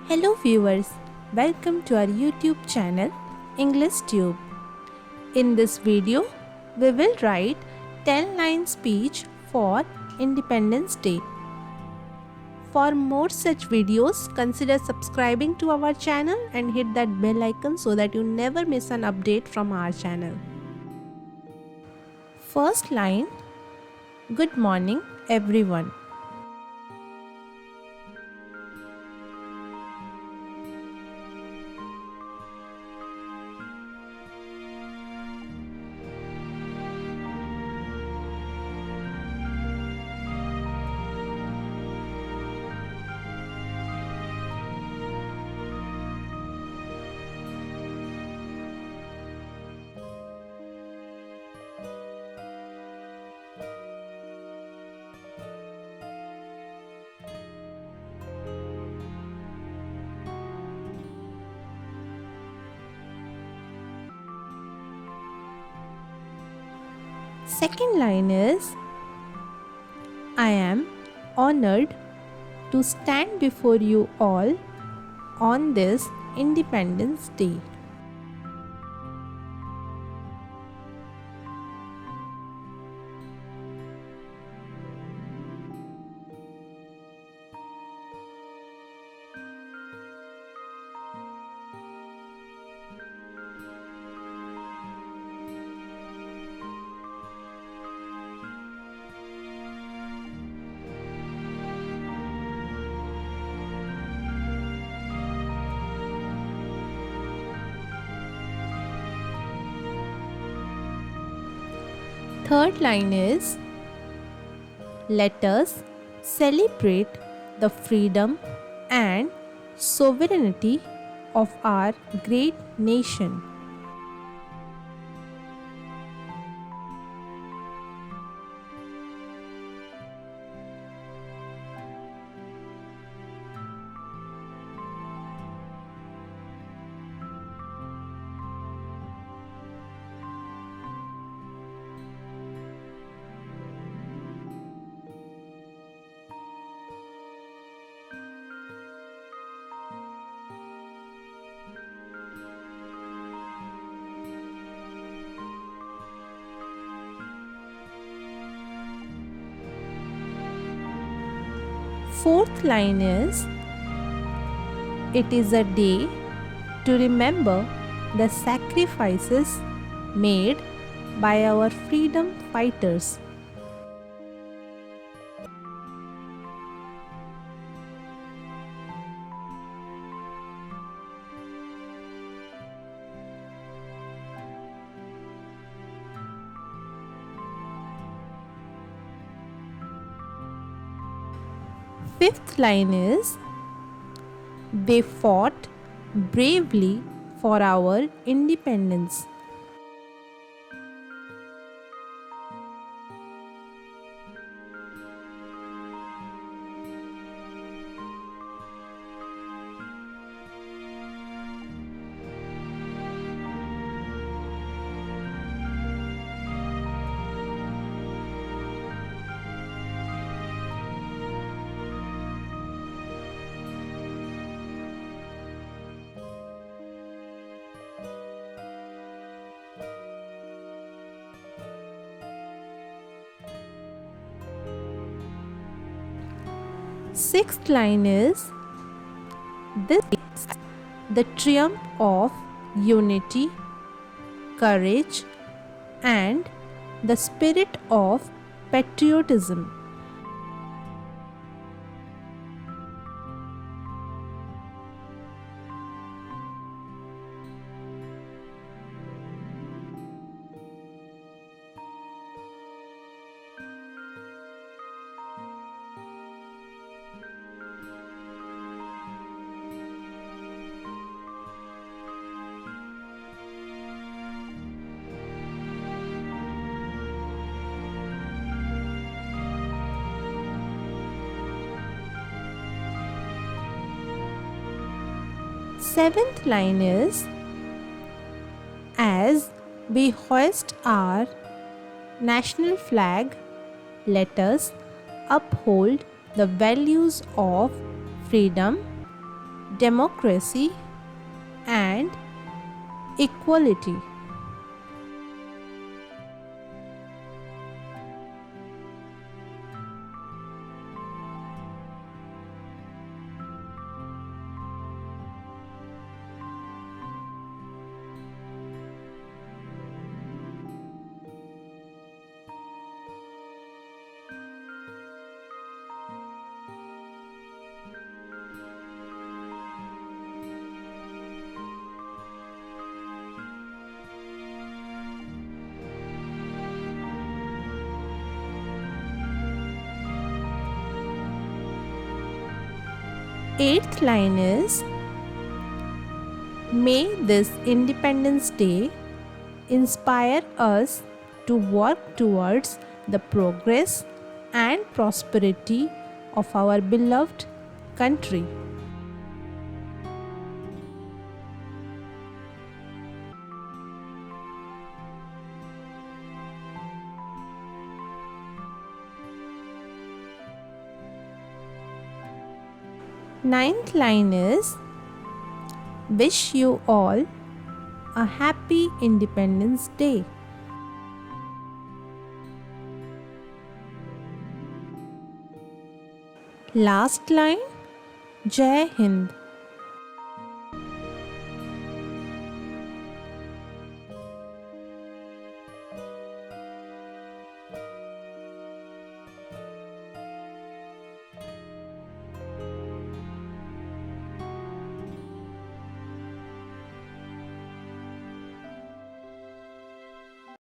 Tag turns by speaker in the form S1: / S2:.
S1: Hello viewers, welcome to our YouTube channel englishv. In this video, we will write 10-line speech for Independence Day. For more such videos, consider subscribing to our channel and hit that bell icon so that you never miss an update from our channel. First line, Good morning everyone. Second line is, I am honored to stand before you all on this Independence Day. Third line is, let us celebrate the freedom and sovereignty of our great nation. Fourth line is, it is a day to remember the sacrifices made by our freedom fighters. Fifth line is, they fought bravely for our independence. Sixth line is, this is the triumph of unity, courage, and the spirit of patriotism. Seventh line is, as we hoist our national flag, let us uphold the values of freedom, democracy, and equality. Eighth line is, may this Independence Day inspire us to work towards the progress and prosperity of our beloved country. Ninth line is, wish you all a happy Independence Day. Last line, Jai Hind.